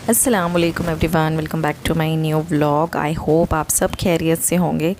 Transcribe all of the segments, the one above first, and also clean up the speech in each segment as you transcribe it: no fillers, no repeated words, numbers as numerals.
अस्सलाम वालेकुम everyone, welcome back to my new vlog. I hope आप सब खैरियत से होंगे।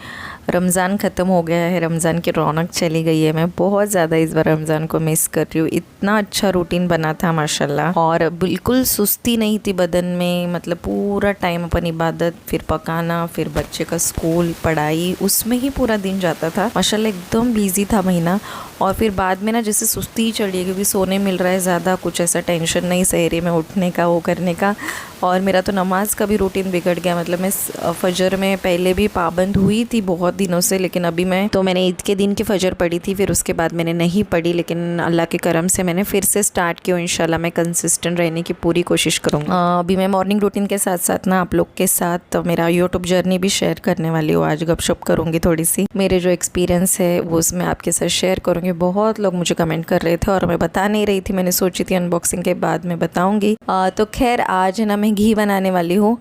रमज़ान ख़त्म हो गया है, रमज़ान की रौनक चली गई है। मैं बहुत ज़्यादा इस बार रमज़ान को मिस कर रही हूँ। इतना अच्छा रूटीन बना था माशाल्लाह, और बिल्कुल सुस्ती नहीं थी बदन में। मतलब पूरा टाइम अपन इबादत, फिर पकाना, फिर बच्चे का स्कूल, पढ़ाई, उसमें ही पूरा दिन जाता था माशाल्लाह। एकदम बिजी था महीना। और फिर बाद में ना जैसे सुस्ती चढ़ रही है क्योंकि सोने मिल रहा है ज़्यादा, कुछ ऐसा टेंशन नहीं सहरी में उठने का, वो करने का। और मेरा तो नमाज़ का भी रूटीन बिगड़ गया। मतलब मैं फ़जर में पहले भी पाबंद हुई थी बहुत दिनों से, लेकिन अभी मैंने ईद के दिन की फ़जर पढ़ी थी, फिर उसके बाद मैंने नहीं पढ़ी। लेकिन अल्लाह के करम से मैंने फिर से स्टार्ट किया। इंशाल्लाह मैं कंसिस्टेंट रहने की पूरी कोशिश करूँगी। अभी मैं मॉर्निंग रूटीन के साथ साथ ना आप लोग के साथ मेरा यूट्यूब जर्नी भी शेयर करने वाली हूँ। आज गपशप करूँगी थोड़ी सी, मेरे जो एक्सपीरियंस है वो उसमें आपके साथ शेयर करूँगी। बहुत लोग मुझे कमेंट कर रहे थे और मैं बता नहीं रही थी, मैंने सोची थी अनबॉक्सिंग के बाद मैं बताऊँगी। तो खैर आज ना मैं घी बनाने वाली हूँ।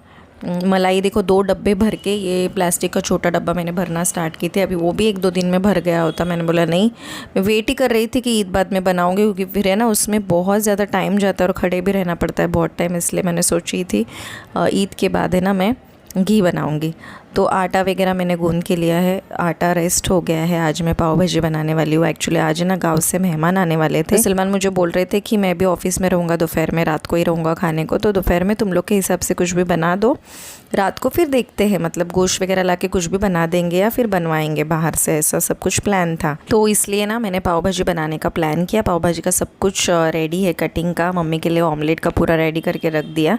मलाई देखो 2 डब्बे भर के, ये प्लास्टिक का छोटा डब्बा मैंने भरना स्टार्ट की थी। अभी वो भी 1-2 दिन में भर गया होता। मैंने बोला नहीं, मैं वेट ही कर रही थी कि ईद बाद में बनाऊंगी, क्योंकि फिर है ना उसमें बहुत ज़्यादा टाइम जाता है और खड़े भी रहना पड़ता है बहुत टाइम। इसलिए मैंने सोची थी ईद के बाद है ना मैं घी बनाऊंगी। तो आटा वगैरह मैंने गूंद के लिया है, आटा रेस्ट हो गया है। आज मैं पाव भाजी बनाने वाली हूँ। एक्चुअली आज ना गांव से मेहमान आने वाले थे। सलमान मुझे बोल रहे थे कि मैं भी ऑफिस में रहूँगा, दोपहर में रात को ही रहूँगा खाने को, तो दोपहर में तुम लोग के हिसाब से कुछ भी बना दो, रात को फिर देखते हैं, मतलब गोश्त वगैरह ला के कुछ भी बना देंगे या फिर बनवाएंगे बाहर से। ऐसा सब कुछ प्लान था। तो इसलिए ना मैंने पाव भाजी बनाने का प्लान किया। पाव भाजी का सब कुछ रेडी है, कटिंग का, मम्मी के लिए ऑमलेट का पूरा रेडी करके रख दिया।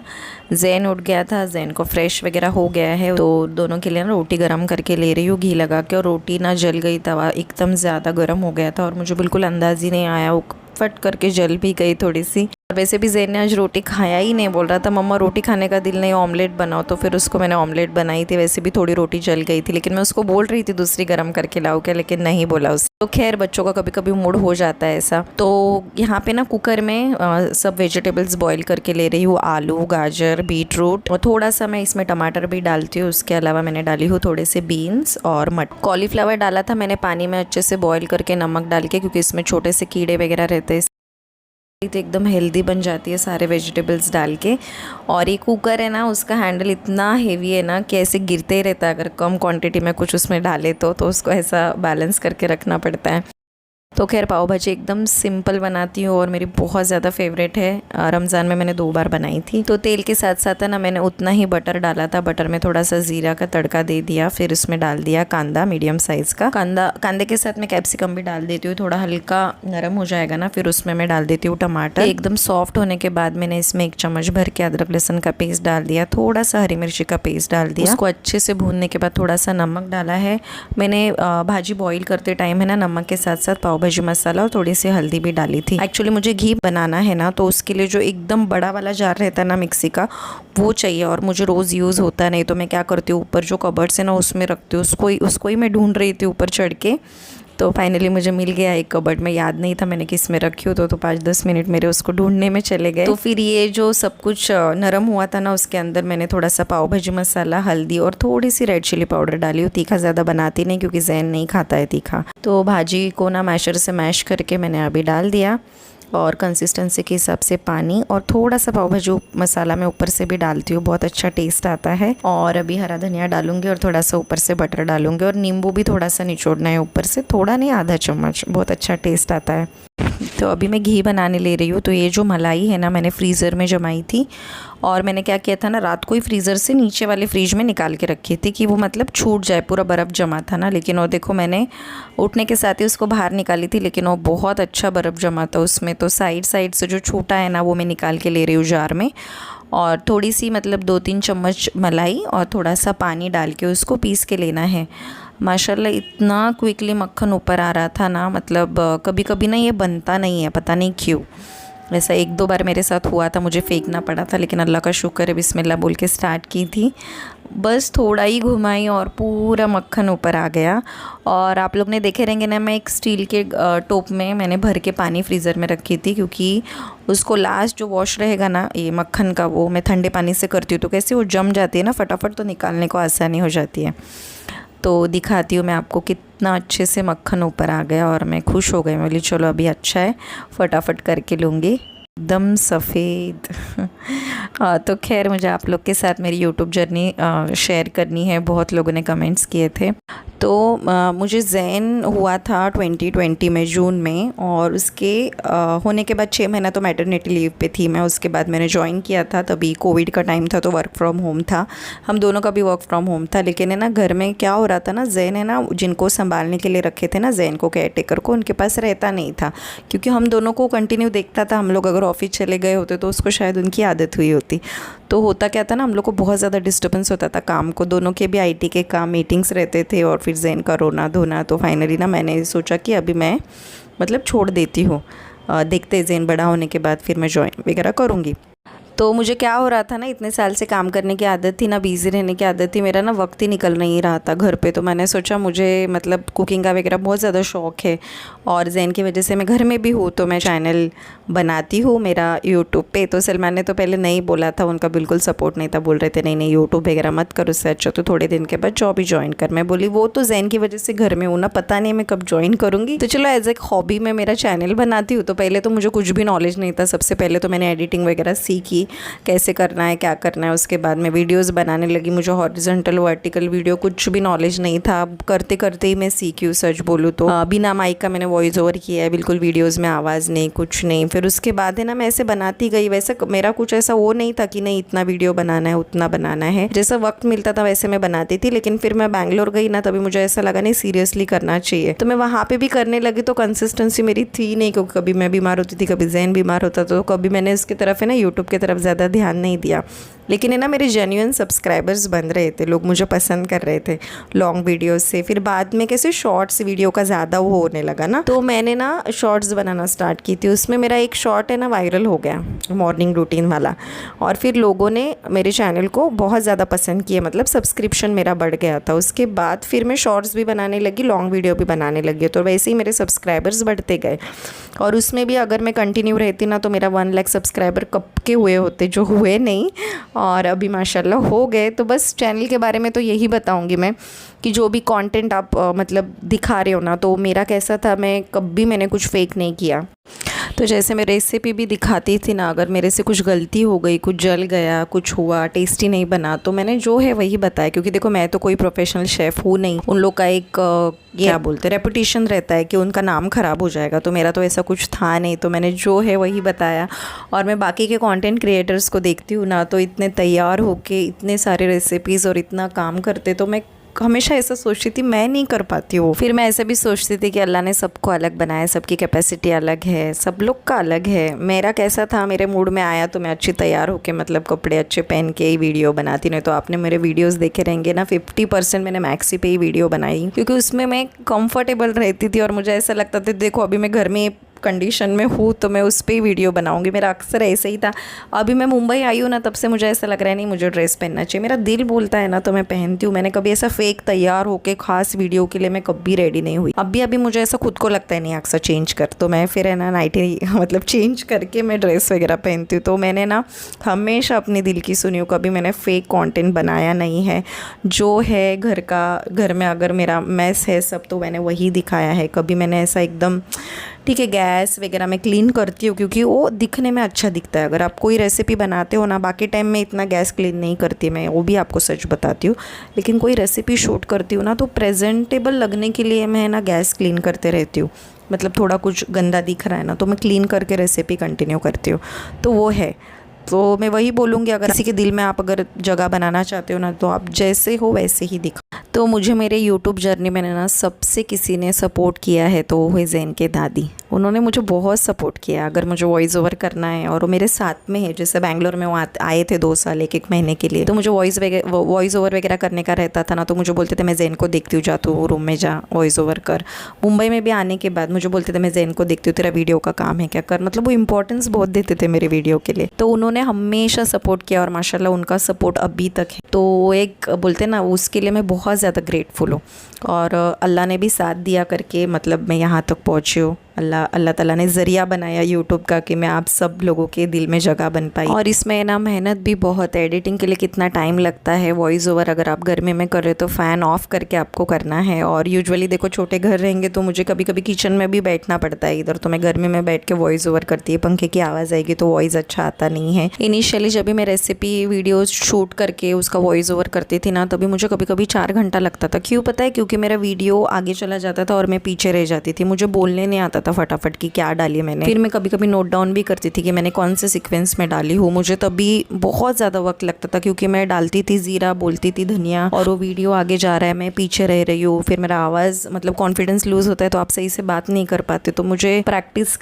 जैन उठ गया था, जैन को फ्रेश वगैरह हो गया है, तो दोनों के लिए ना रोटी गर्म करके ले रही हूँ घी लगा के। और रोटी ना जल गई, तवा एकदम ज़्यादा गर्म हो गया था और मुझे बिल्कुल अंदाज़ ही नहीं आया, वो फट करके जल भी गई थोड़ी सी। और वैसे भी जैन ने आज रोटी खाया ही नहीं, बोल रहा था मम्मा रोटी खाने का दिल नहीं, ऑमलेट बनाओ। तो फिर उसको मैंने ऑमलेट बनाई थी। वैसे भी थोड़ी रोटी जल गई थी, लेकिन मैं उसको बोल रही थी दूसरी गर्म करके लाओ क्या, लेकिन नहीं बोला उसने। तो खैर बच्चों का कभी कभी मूड हो जाता है ऐसा। तो यहाँ पे ना कुकर में सब वेजिटेबल्स बॉईल करके ले रही हूँ। आलू, गाजर, बीटरूट, और थोड़ा सा मैं इसमें टमाटर भी डालती हूँ। उसके अलावा मैंने डाली हूँ थोड़े से बीन्स और मटर। कॉलीफ्लावर डाला था मैंने पानी में अच्छे से बॉईल करके नमक डाल के, क्योंकि इसमें छोटे से कीड़े वगैरह रहते हैं, तो एकदम हेल्दी बन जाती है सारे वेजिटेबल्स डाल के। और ये कुकर है ना, उसका हैंडल इतना हेवी है ना कि ऐसे गिरते ही रहता है अगर कम क्वांटिटी में कुछ उसमें डाले तो उसको ऐसा बैलेंस करके रखना पड़ता है। तो खैर पाव भाजी एकदम सिंपल बनाती हूँ और मेरी बहुत ज़्यादा फेवरेट है। रमज़ान में मैंने 2 बार बनाई थी। तो तेल के साथ साथ है ना मैंने उतना ही बटर डाला था। बटर में थोड़ा सा ज़ीरा का तड़का दे दिया, फिर उसमें डाल दिया कांदा, मीडियम साइज़ का कांदा। कांदे के साथ मैं कैप्सिकम भी डाल देती हूँ, थोड़ा हल्का नरम हो जाएगा ना, फिर उसमें मैं डाल देती हूँ टमाटर। एकदम सॉफ्ट होने के बाद मैंने इसमें 1 चम्मच भर के अदरक लहसुन का पेस्ट डाल दिया, थोड़ा सा हरी मिर्ची का पेस्ट डाल दिया। उसको अच्छे से भूनने के बाद थोड़ा सा नमक डाला है मैंने। भाजी बॉईल करते टाइम है ना नमक के साथ साथ पाव भाजी मसाला और थोड़ी सी हल्दी भी डाली थी। एक्चुअली मुझे घी बनाना है ना, तो उसके लिए जो एकदम बड़ा वाला जार रहता है ना मिक्सी का, वो चाहिए। और मुझे रोज़ यूज़ होता नहीं, तो मैं क्या करती हूँ ऊपर जो कबर्ड से ना उसमें रखती हूँ। उसको ही मैं ढूंढ रही थी ऊपर चढ़ के, तो फाइनली मुझे मिल गया एक कबर्ड में। याद नहीं था मैंने किस में रखी हो, तो 5-10 मिनट मेरे उसको ढूंढने में चले गए। तो फिर ये जो सब कुछ नरम हुआ था ना, उसके अंदर मैंने थोड़ा सा पाव भाजी मसाला, हल्दी और थोड़ी सी रेड चिली पाउडर डाली हूँ। तीखा ज़्यादा बनाती नहीं क्योंकि जैन नहीं खाता है तीखा। तो भाजी को ना मैशर से मैश करके मैंने अभी डाल दिया, और कंसिस्टेंसी के हिसाब से पानी, और थोड़ा सा पाव भाजी मसाला मैं ऊपर से भी डालती हूँ, बहुत अच्छा टेस्ट आता है। और अभी हरा धनिया डालूंगी और थोड़ा सा ऊपर से बटर डालूंगी, और नींबू भी थोड़ा सा निचोड़ना है ऊपर से, थोड़ा नहीं आधा चम्मच, बहुत अच्छा टेस्ट आता है। तो अभी मैं घी बनाने ले रही हूँ। तो ये जो मलाई है ना मैंने फ्रीज़र में जमाई थी, और मैंने क्या किया था ना, रात को ही फ्रीज़र से नीचे वाले फ्रिज में निकाल के रखी थी कि वो मतलब छूट जाए, पूरा बर्फ़ जमा था ना। लेकिन वो देखो मैंने उठने के साथ ही उसको बाहर निकाली थी, लेकिन वो बहुत अच्छा बर्फ़ जमा था उसमें। तो साइड से जो छूटा है ना वो मैं निकाल के ले रही हूँ जार में। और थोड़ी सी मतलब 2-3 चम्मच मलाई और थोड़ा सा पानी डाल के उसको पीस के लेना है। माशाल्लाह इतना क्विकली मक्खन ऊपर आ रहा था ना, मतलब कभी कभी ना ये बनता नहीं है, पता नहीं क्यों। ऐसा 1-2 बार मेरे साथ हुआ था, मुझे फेंकना पड़ा था, लेकिन अल्लाह का शुक्र है बिस्मिल्लाह बोल के स्टार्ट की थी, बस थोड़ा ही घुमाई और पूरा मक्खन ऊपर आ गया। और आप लोग ने देखे रहेंगे ना, मैं एक स्टील के टोप में मैंने भर के पानी फ्रीज़र में रखी थी, क्योंकि उसको लास्ट जो वॉश रहेगा ना ये मक्खन का, वो मैं ठंडे पानी से करती हूँ, तो कैसे वो जम जाती है ना फटाफट, तो निकालने को आसानी हो जाती है। तो दिखाती हूँ मैं आपको कितना अच्छे से मक्खन ऊपर आ गया, और मैं खुश हो गई। मैं बोली चलो अभी अच्छा है, फटाफट करके लूँगी। एकदम सफ़ेद। तो खैर मुझे आप लोग के साथ मेरी यूट्यूब जर्नी शेयर करनी है, बहुत लोगों ने कमेंट्स किए थे। तो मुझे ज़ैन हुआ था 2020 में जून में, और उसके होने के बाद 6 महीना तो मैटरनिटी लीव पे थी मैं। उसके बाद मैंने ज्वाइन किया था, तभी कोविड का टाइम था तो वर्क फ्रॉम होम था, हम दोनों का भी वर्क फ्रॉम होम था। लेकिन है ना घर में क्या हो रहा था ना, ज़ैन है ना जिनको संभालने के लिए रखे थे ना ज़ैन को, केयर टेकर को, उनके पास रहता नहीं था, क्योंकि हम दोनों को कंटिन्यू देखता था। हम लोग अगर ऑफिस चले गए होते तो उसको शायद उनकी आदत हुई होती। तो होता क्या था ना, हम लोग को बहुत ज़्यादा डिस्टर्बेंस होता था काम को, दोनों के भी आईटी के काम, मीटिंग्स रहते थे, और फिर ज़ैन का रोना धोना। तो फाइनली ना मैंने सोचा कि अभी मैं मतलब छोड़ देती हूँ, देखते ज़ैन बड़ा होने के बाद फिर मैं ज्वाइन वगैरह करूँगी। तो मुझे क्या हो रहा था ना, इतने साल से काम करने की आदत थी ना, बिज़ी रहने की आदत थी, मेरा ना वक्त ही निकल नहीं रहा था घर पे। तो मैंने सोचा मुझे मतलब कुकिंग का वगैरह बहुत ज़्यादा शौक़ है, और ज़ैन की वजह से मैं घर में भी हूँ, तो मैं चैनल बनाती हूँ मेरा यूट्यूब पे। तो सलमान ने तो पहले नहीं बोला था, उनका बिल्कुल सपोर्ट नहीं था, बोल रहे थे नहीं नहीं यूट्यूब वगैरह मत कर, उससे अच्छा तो थोड़े दिन के बाद जॉब ही ज्वाइन कर। मैं बोली वो तो ज़ैन की वजह से घर में हूँ ना, पता नहीं मैं कब ज्वाइन करूँगी, तो चलो एज ए हॉबी मैं मेरा चैनल बनाती हूँ। तो पहले तो मुझे कुछ भी नॉलेज नहीं था, सबसे पहले तो मैंने एडिटिंग वगैरह सीखी, कैसे करना है क्या करना है। उसके बाद मैं वीडियोस बनाने लगी, मुझे हॉरिजॉन्टल वर्टिकल वीडियो कुछ भी नॉलेज नहीं था, करते करते ही मैं सीखी हूँ सच बोलूँ तो। बिना माइक का मैंने वॉइस ओवर किया है, बिल्कुल वीडियोस में आवाज़ नहीं, कुछ नहीं। फिर उसके बाद है ना मैं ऐसे बनाती गई, वैसे मेरा कुछ ऐसा वो नहीं था कि नहीं इतना वीडियो बनाना है उतना बनाना है, जैसा वक्त मिलता था वैसे मैं बनाती थी। लेकिन फिर मैं बैंगलोर गई ना, तभी मुझे ऐसा लगा नहीं सीरियसली करना चाहिए, तो मैं वहाँ पे भी करने लगी। तो कंसिस्टेंसी मेरी थी नहीं, क्योंकि कभी मैं बीमार होती थी, कभी ज़ैन बीमार होता, तो कभी मैंने उसकी तरफ है ना यूट्यूब की तरफ ज़्यादा ध्यान नहीं दिया। लेकिन है ना मेरे जेन्युइन सब्सक्राइबर्स बन रहे थे, लोग मुझे पसंद कर रहे थे लॉन्ग वीडियोस से। फिर बाद में कैसे शॉर्ट्स वीडियो का ज़्यादा वो होने लगा ना, तो मैंने ना शॉर्ट्स बनाना स्टार्ट की थी। उसमें मेरा एक शॉर्ट है ना वायरल हो गया, मॉर्निंग रूटीन वाला, और फिर लोगों ने मेरे चैनल को बहुत ज़्यादा पसंद किया, मतलब सब्सक्रिप्शन मेरा बढ़ गया था। उसके बाद फिर मैं शॉर्ट्स भी बनाने लगी, लॉन्ग वीडियो भी बनाने लगी, तो वैसे ही मेरे सब्सक्राइबर्स बढ़ते गए। और उसमें भी अगर मैं कंटिन्यू रहती ना, तो मेरा 1 लाख सब्सक्राइबर कब के हुए होते, जो हुए नहीं, और अभी माशाल्लाह हो गए। तो बस चैनल के बारे में तो यही बताऊंगी मैं, कि जो भी कंटेंट आप मतलब दिखा रहे हो ना, तो मेरा कैसा था, मैं कभी मैंने कुछ फेक नहीं किया। तो जैसे मैं रेसिपी भी दिखाती थी ना, अगर मेरे से कुछ गलती हो गई, कुछ जल गया, कुछ हुआ, टेस्टी नहीं बना, तो मैंने जो है वही बताया। क्योंकि देखो मैं तो कोई प्रोफेशनल शेफ़ हूँ नहीं, उन लोग का एक क्या बोलते रेपुटेशन रहता है कि उनका नाम ख़राब हो जाएगा, तो मेरा तो ऐसा कुछ था नहीं, तो मैंने जो है वही बताया। और मैं बाकी के कंटेंट क्रिएटर्स को देखती हूँ ना, तो इतने तैयार होके इतने सारे रेसिपीज़ और इतना काम करते, तो मैं हमेशा ऐसा सोचती थी मैं नहीं कर पाती हूँ। फिर मैं ऐसे भी सोचती थी कि अल्लाह ने सबको अलग बनाया, सबकी कैपेसिटी अलग है, सब लोग का अलग है। मेरा कैसा था, मेरे मूड में आया तो मैं अच्छी तैयार होके मतलब कपड़े अच्छे पहन के ही वीडियो बनाती। नहीं तो आपने मेरे वीडियोस देखे रहेंगे ना, 50% मैंने मैक्सी पे ही वीडियो बनाई, क्योंकि उसमें मैं कंफर्टेबल रहती थी, और मुझे ऐसा लगता था देखो अभी मैं घर में कंडीशन में हूँ तो मैं उस पर ही वीडियो बनाऊंगी। मेरा अक्सर ऐसे ही था। अभी मैं मुंबई आई हूँ ना, तब से मुझे ऐसा लग रहा है नहीं मुझे ड्रेस पहनना चाहिए, मेरा दिल बोलता है ना तो मैं पहनती हूँ। मैंने कभी ऐसा फेक तैयार होके खास वीडियो के लिए मैं कभी रेडी नहीं हुई। अभी मुझे ऐसा खुद को लगता है नहीं अक्सर चेंज कर, तो मैं फिर है ना नाइटी मतलब चेंज करके मैं ड्रेस वगैरह पहनती हूँ। तो मैंने ना हमेशा अपने दिल की सुनी हूँ, कभी मैंने फ़ेक कंटेंट बनाया नहीं है। जो है घर में अगर मेरा मैस है सब, तो मैंने वही दिखाया है। कभी मैंने ऐसा एकदम ठीक है गैस वगैरह मैं क्लीन करती हूँ, क्योंकि वो दिखने में अच्छा दिखता है। अगर आप कोई रेसिपी बनाते हो ना, बाकी टाइम में इतना गैस क्लीन नहीं करती मैं, वो भी आपको सच बताती हूँ। लेकिन कोई रेसिपी शूट करती हूँ ना, तो प्रेजेंटेबल लगने के लिए मैं ना गैस क्लीन करते रहती हूँ। मतलब थोड़ा कुछ गंदा दिख रहा है ना, तो मैं क्लीन करके रेसिपी कंटिन्यू करती हूँ। तो वो है, तो मैं वही बोलूँगी, अगर किसी के दिल में आप अगर जगह बनाना चाहते हो ना, तो आप जैसे हो वैसे ही दिखो। तो मुझे मेरे यूट्यूब जर्नी में ना सबसे किसी ने सपोर्ट किया है तो वो है ज़ैन के दादी। उन्होंने मुझे बहुत सपोर्ट किया। अगर मुझे वॉइस ओवर करना है, और वो मेरे साथ में है, जैसे बैंगलोर में वो आए थे 2 साल 1 महीने के लिए, तो मुझे वॉइस ओवर वगैरह करने का रहता था ना, तो मुझे बोलते थे मैं ज़ैन को देखती हूँ, जा तू रूम में जा वॉइस ओवर कर। मुंबई में भी आने के बाद मुझे बोलते थे मैं ज़ैन को देखती हूँ, तेरा वीडियो का काम है क्या, कर। मतलब वो इंपॉर्टेंस बहुत देते थे मेरे वीडियो के लिए, तो उन्होंने हमेशा सपोर्ट किया, और माशाल्लाह उनका सपोर्ट अभी तक है। तो एक बोलते ना, उसके लिए मैं बहुत ज़्यादा ग्रेटफुल हूँ। और अल्लाह ने भी साथ दिया करके मतलब मैं यहाँ तक पहुँची हूँ। अल्लाह ताला ने ज़रिया बनाया यूट्यूब का कि मैं आप सब लोगों के दिल में जगह बन पाई। और इसमें ना मेहनत भी बहुत है, एडिटिंग के लिए कितना टाइम लगता है। वॉइस ओवर अगर आप गर्मी में कर रहे हो तो फ़ैन ऑफ करके आपको करना है। और यूजुअली देखो छोटे घर रहेंगे तो मुझे कभी कभी किचन में भी बैठना पड़ता है, इधर तो मैं गर्मी में बैठ के वॉइस ओवर करती है, पंखे की आवाज़ आएगी तो वॉइस अच्छा आता नहीं है। इनिशियली जब भी मैं रेसिपी वीडियोज़ शूट करके उसका वॉइस ओवर करती थी ना, तभी मुझे कभी कभी 4 घंटा लगता था। क्यों पता है? क्योंकि मेरा वीडियो आगे चला जाता था और मैं पीछे रह जाती थी, मुझे बोलने नहीं आता था फटाफट कि क्या डाली मैंने। फिर मैं कभी कभी नोट डाउन भी करती थी कि मैंने कौन से सीक्वेंस में डाली हूँ। मुझे तभी बहुत ज़्यादा वक्त लगता था क्योंकि मैं डालती थी ज़ीरा, बोलती थी धनिया, और वो वीडियो आगे जा रहा है, मैं पीछे रह रही हूँ। फिर मेरा आवाज़ मतलब कॉन्फिडेंस लूज़ होता है तो आप सही से बात नहीं कर पाते। तो मुझे प्रैक्टिस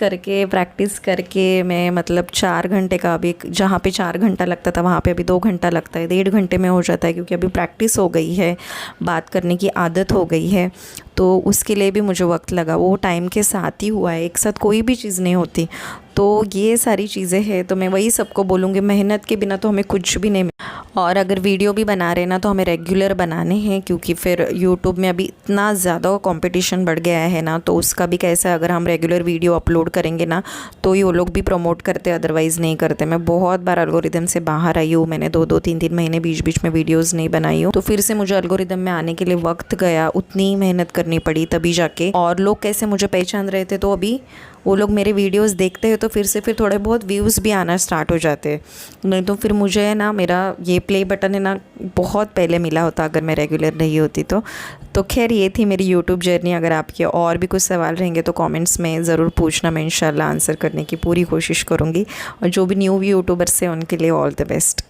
करके मैं मतलब 4 घंटे का, अभी जहाँ पे 4 घंटा लगता था वहाँ पे अभी 2 घंटा लगता है, 1.5 घंटे में हो जाता है, क्योंकि अभी प्रैक्टिस हो गई है, बात करने की आदत हो गई है। तो उसके लिए भी मुझे वक्त लगा, वो टाइम के साथ ही हुआ है, एक साथ कोई भी चीज़ नहीं होती। तो ये सारी चीज़ें हैं, तो मैं वही सबको बोलूँगी, मेहनत के बिना तो हमें कुछ भी नहीं। और अगर वीडियो भी बना रहे ना तो हमें रेगुलर बनाने हैं, क्योंकि फिर यूट्यूब में अभी इतना ज़्यादा कंपटीशन बढ़ गया है ना, तो उसका भी कैसा है, अगर हम रेगुलर वीडियो अपलोड करेंगे ना तो ही वो लोग भी प्रमोट करते, अदरवाइज़ नहीं करते। मैं बहुत बार एल्गोरिदम से बाहर आई हूँ, मैंने 2-2, 3-3 महीने बीच बीच में वीडियोज़ नहीं बनाई हूँ, तो फिर से मुझे एल्गोरिदम में आने के लिए वक्त गया, उतनी मेहनत करनी पड़ी तभी जाके। और लोग कैसे मुझे पहचान रहे थे, तो अभी वो लोग मेरे वीडियोस देखते हैं तो फिर थोड़े बहुत व्यूज़ भी आना स्टार्ट हो जाते हैं। नहीं तो फिर मुझे ना मेरा ये प्ले बटन है ना बहुत पहले मिला होता अगर मैं रेगुलर नहीं होती तो खैर ये थी मेरी यूट्यूब जर्नी। अगर आपके और भी कुछ सवाल रहेंगे तो कमेंट्स में ज़रूर पूछना, मैं इंशाल्लाह आंसर करने की पूरी कोशिश करूँगी। और जो भी न्यू यूट्यूबर्स हैं उनके लिए ऑल द बेस्ट।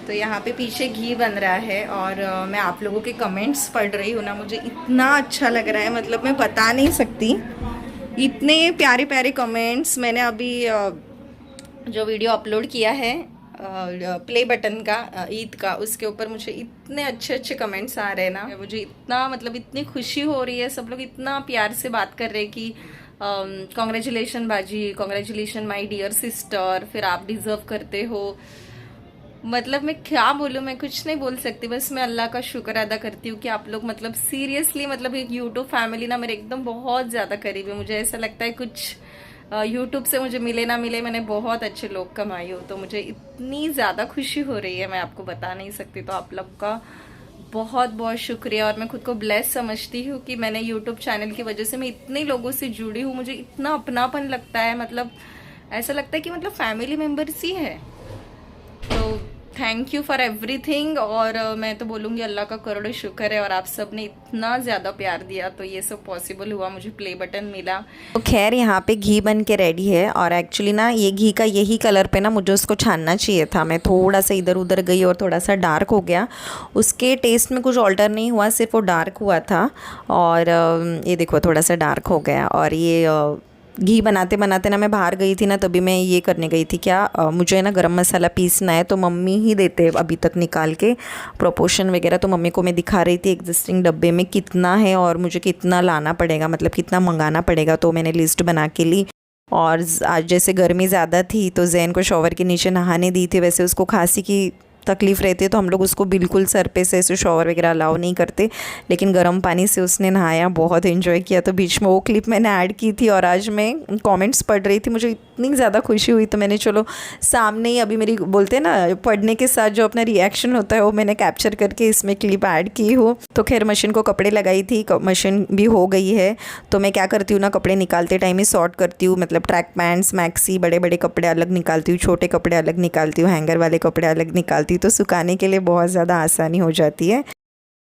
तो यहाँ पे पीछे घी बन रहा है और मैं आप लोगों के कमेंट्स पढ़ रही हूँ ना, मुझे इतना अच्छा लग रहा है, मतलब मैं बता नहीं सकती, इतने प्यारे प्यारे कमेंट्स। मैंने अभी जो वीडियो अपलोड किया है प्ले बटन का ईद का, उसके ऊपर मुझे इतने अच्छे अच्छे कमेंट्स आ रहे हैं ना, मुझे इतना मतलब इतनी खुशी हो रही है। सब लोग इतना प्यार से बात कर रहे हैं कि कॉन्ग्रेचुलेशन बाजी, कॉन्ग्रेचुलेशन माय डियर सिस्टर, फिर आप डिज़र्व करते हो। मतलब मैं क्या बोलूँ, मैं कुछ नहीं बोल सकती, बस मैं अल्लाह का शुक्र अदा करती हूँ कि आप लोग मतलब सीरियसली मतलब एक यूट्यूब फैमिली ना मेरे एकदम बहुत ज़्यादा करीब है। मुझे ऐसा लगता है कुछ यूट्यूब से मुझे मिले ना मिले, मैंने बहुत अच्छे लोग कमाए हो, तो मुझे इतनी ज़्यादा खुशी हो रही है, मैं आपको बता नहीं सकती। तो आप लोग का बहुत बहुत शुक्रिया। और मैं खुद को ब्लेस समझती हूँ कि मैंने यूट्यूब चैनल की वजह से मैं इतने लोगों से जुड़ी हूँ, मुझे इतना अपनापन लगता है, मतलब ऐसा लगता है कि मतलब फैमिली मेम्बर्स ही है। तो थैंक यू फॉर एवरीथिंग। और मैं तो बोलूँगी अल्लाह का करोड़ों शुक्र है, और आप सब ने इतना ज़्यादा प्यार दिया तो ये सब पॉसिबल हुआ, मुझे प्ले बटन मिला। तो खैर यहाँ पे घी बन के रेडी है, और एक्चुअली ना ये घी का यही कलर पे ना मुझे उसको छानना चाहिए था, मैं थोड़ा सा इधर उधर गई और थोड़ा सा डार्क हो गया, उसके टेस्ट में कुछ ऑल्टर नहीं हुआ, सिर्फ वो डार्क हुआ था। और ये देखो थोड़ा सा डार्क हो गया। और ये घी बनाते बनाते ना मैं बाहर गई थी ना, तभी मैं ये करने गई थी क्या, मुझे ना गरम मसाला पीसना है, तो मम्मी ही देते अभी तक निकाल के प्रोपोर्शन वगैरह, तो मम्मी को मैं दिखा रही थी एग्जिस्टिंग डब्बे में कितना है और मुझे कितना लाना पड़ेगा, मतलब कितना मंगाना पड़ेगा। तो मैंने लिस्ट बना के ली। और आज जैसे गर्मी ज़्यादा थी तो जैन को शॉवर के नीचे नहाने दी थी, वैसे उसको खांसी की तकलीफ़ रहती है तो हम लोग उसको बिल्कुल सर पे से ऐसे शॉवर वगैरह अलाउ नहीं करते, लेकिन गर्म पानी से उसने नहाया, बहुत एंजॉय किया। तो बीच में वो क्लिप मैंने ऐड की थी। और आज मैं कमेंट्स पढ़ रही थी, मुझे इतनी ज़्यादा खुशी हुई तो मैंने चलो सामने ही अभी मेरी बोलते हैं ना पढ़ने के साथ जो अपना रिएक्शन होता है वो मैंने कैप्चर करके इसमें क्लिप ऐड की हूँ। तो खैर मशीन को कपड़े लगाई थी, मशीन भी हो गई है। तो मैं क्या करती हूँ ना, कपड़े निकालते टाइम ही सॉर्ट करती हूँ, मतलब ट्रैक पैंट्स, मैक्सी, बड़े बड़े कपड़े अलग निकालती हूँ, छोटे कपड़े अलग निकालती हूँ, हैंगर वाले कपड़े अलग निकालती हूँ, तो सुखाने के लिए बहुत ज़्यादा आसानी हो जाती है।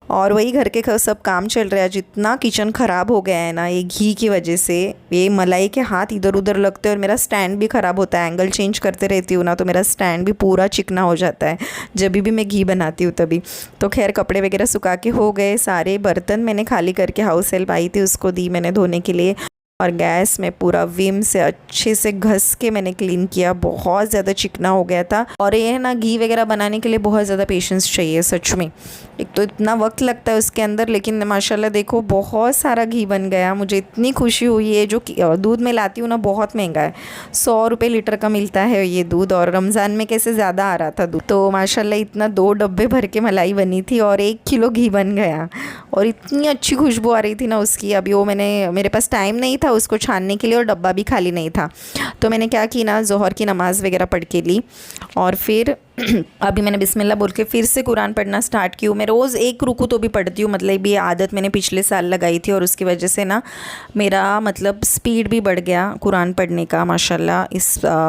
और वही घर के सब काम चल रहा है। जितना किचन ख़राब हो गया है ना ये घी की वजह से, ये मलाई के हाथ इधर उधर लगते हैं, और मेरा स्टैंड भी ख़राब होता है, एंगल चेंज करते रहती हूँ ना तो मेरा स्टैंड भी पूरा चिकना हो जाता है जब भी मैं घी बनाती हूँ तभी। तो खैर कपड़े वगैरह सुखा के हो गए, सारे बर्तन मैंने खाली करके हाउस हेल्प आई थी उसको दी मैंने धोने के लिए। और गैस में पूरा विम से अच्छे से घस के मैंने क्लीन किया, बहुत ज़्यादा चिकना हो गया था। और ये है ना घी वगैरह बनाने के लिए बहुत ज़्यादा पेशेंस चाहिए सच में, एक तो इतना वक्त लगता है उसके अंदर, लेकिन माशाल्लाह देखो बहुत सारा घी बन गया। मुझे इतनी खुशी हुई है। जो दूध मैं लाती हूँ ना बहुत महंगा है, 100 रुपये लीटर का मिलता है ये दूध, और रमज़ान में कैसे ज़्यादा आ रहा था दूध, तो माशाल्लाह इतना 2 डब्बे भर के मलाई बनी थी और 1 किलो घी बन गया, और इतनी अच्छी खुशबू आ रही थी ना उसकी। अभी वो मेरे पास टाइम नहीं था था उसको छानने के लिए और डब्बा भी खाली नहीं था। तो मैंने क्या की ना, ज़ोहर की नमाज़ वगैरह पढ़ के ली और फिर अभी मैंने बिस्मिल्लाह बोल के फिर से कुरान पढ़ना स्टार्ट की हूँ। मैं रोज़ एक रुकू तो भी पढ़ती हूँ, मतलब ये आदत मैंने पिछले साल लगाई थी और उसकी वजह से ना मेरा मतलब स्पीड भी बढ़ गया कुरान पढ़ने का माशाल्लाह।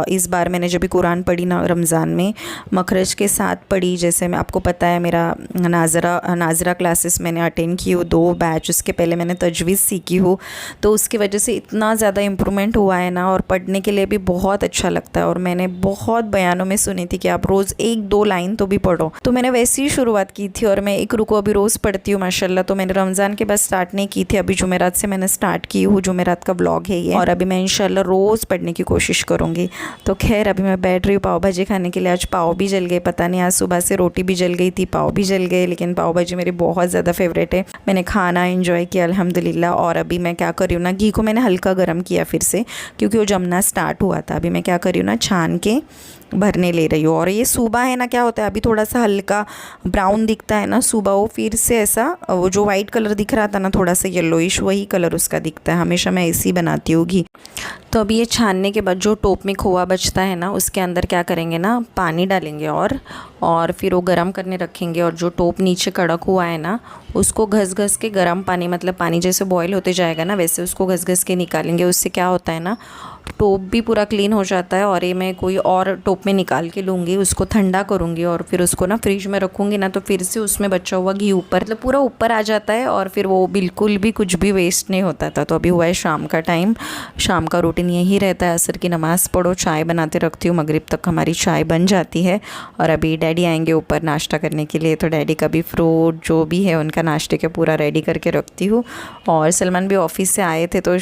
इस बार मैंने जब भी कुरान पढ़ी ना रमज़ान में, मखरज के साथ पढ़ी। जैसे मैं आपको पता है मेरा नाजरा क्लासेस मैंने अटेंड की हूँ 2 बैच, उसके पहले मैंने तजवीज़ सीखी हूँ, तो उसकी वजह से इतना ज़्यादा इम्प्रूवमेंट हुआ है ना, और पढ़ने के लिए भी बहुत अच्छा लगता है। और मैंने बहुत बयानों में सुनी थी कि आप रोज़ 1-2 लाइन तो भी पढ़ो, तो मैंने वैसे ही शुरुआत की थी और मैं एक रुको अभी रोज़ पढ़ती हूँ माशाल्लाह। तो मैंने रमज़ान के बाद स्टार्ट नहीं की थी, अभी जुमेरात से मैंने स्टार्ट की हूँ, जुमेरात का व्लॉग है ये, और अभी मैं इंशाल्लाह रोज़ पढ़ने की कोशिश करूँगी। तो खैर अभी मैं बैठ रही हूँ पाव भाजी खाने के लिए। आज पाव भी जल गए, पता नहीं आज सुबह से रोटी भी जल गई थी, पाव भी जल गए, लेकिन पाव भाजी मेरी बहुत ज़्यादा फेवरेट है। मैंने खाना एंजॉय किया अल्हम्दुलिल्लाह। और अभी मैं क्या कर रही हूँ ना, घी को मैंने हल्का गर्म किया फिर से, क्योंकि वो जमना स्टार्ट हुआ था। अभी मैं क्या कर रही हूँ ना, छान के भरने ले रही हूँ। और ये सूबा है ना, क्या होता है अभी थोड़ा सा हल्का ब्राउन दिखता है ना सूबा, वो फिर से ऐसा वो जो वाइट कलर दिख रहा था ना थोड़ा सा येलोइश, वही कलर उसका दिखता है। हमेशा मैं ऐसे ही बनाती हूँ घी। तो अभी ये छानने के बाद जो टोप में खोआ बचता है ना, उसके अंदर क्या करेंगे ना, पानी डालेंगे और फिर वो गरम करने रखेंगे। और जो टोप नीचे कड़क हुआ है ना, उसको घस घस के गर्म पानी, मतलब पानी जैसे बॉईल होते जाएगा ना वैसे उसको घस घस के निकालेंगे। उससे क्या होता है ना, टोप भी पूरा क्लीन हो जाता है। और ये मैं कोई और टोप में निकाल के लूँगी, उसको ठंडा करूँगी और फिर उसको ना फ्रिज में रखूँगी ना, तो फिर से उसमें बचा हुआ घी ऊपर, मतलब पूरा ऊपर आ जाता है और फिर वो बिल्कुल भी कुछ भी वेस्ट नहीं होता था। तो अभी हुआ है शाम का टाइम, शाम का रूटीन यही रहता है, असर की नमाज़ पढ़ो, चाय बनाते रखती हूँ, मगरिब तक हमारी चाय बन जाती है। और अभी डैडी आएंगे ऊपर नाश्ता करने के लिए, तो डैडी का भी फ्रूट जो भी है उनका नाश्ते का पूरा रेडी करके रखती हूँ। और सलमान भी ऑफिस से आए थे, तो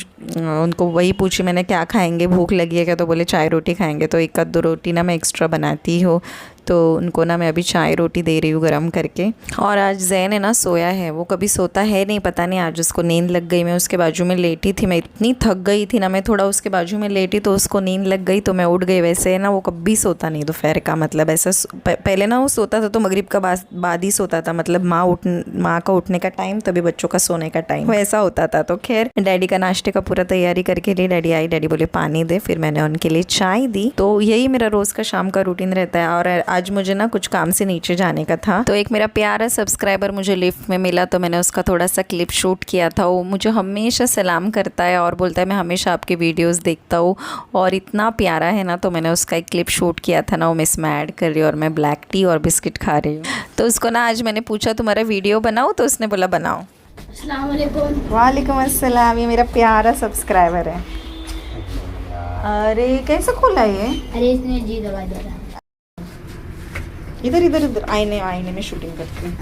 उनको वही पूछी मैंने क्या खाएंगे, भूख लगी है क्या, तो बोले चाय रोटी खाएंगे। तो 1-2 रोटी ना मैं एक्स्ट्रा बनाती हूँ, तो उनको ना मैं अभी चाय रोटी दे रही हूँ गरम करके। और आज जैन है ना सोया है, वो कभी सोता है नहीं, पता नहीं आज उसको नींद लग गई। मैं उसके बाजू में लेटी थी, मैं इतनी थक गई थी ना, मैं थोड़ा उसके बाजू में लेटी तो उसको नींद लग गई, तो मैं उठ गई। वैसे है ना वो कभी सोता नहीं दोपहर का, मतलब ऐसा पहले ना वो सोता था तो मगरिब का बाद ही सोता था, मतलब माँ का उठने का टाइम तभी बच्चों का सोने का टाइम वैसा होता था। तो खैर डैडी का नाश्ते का पूरा तैयारी करके लिए डैडी आई, डैडी बोले पानी दे, फिर मैंने उनके लिए चाय दी। तो यही मेरा रोज़ का शाम का रूटीन रहता है। और आज मुझे ना कुछ काम से नीचे जाने का था, तो एक मेरा प्यारा सब्सक्राइबर मुझे लिफ्ट में मिला, तो मैंने उसका थोड़ा सा क्लिप शूट किया था। वो मुझे हमेशा सलाम करता है और बोलता है मैं हमेशा आपके वीडियोस देखता हूँ, और इतना प्यारा है ना, तो मैंने उसका एक क्लिप शूट किया था ना, वो मैं इसमें ऐड कर रही हूँ। और मैं ब्लैक टी और बिस्किट खा रही हूँ। तो उसको ना आज मैंने पूछा तुम्हारा वीडियो बनाओ, तो उसने बोला बनाओ। अस्सलाम वालेकुम। वालेकुम अस्सलाम। ये मेरा प्यारा सब्सक्राइबर है। अरे कैसे खोला ये? अरे इसने जी दबा दिया। इधर इधर इधर आईने में शूटिंग करती हूँ।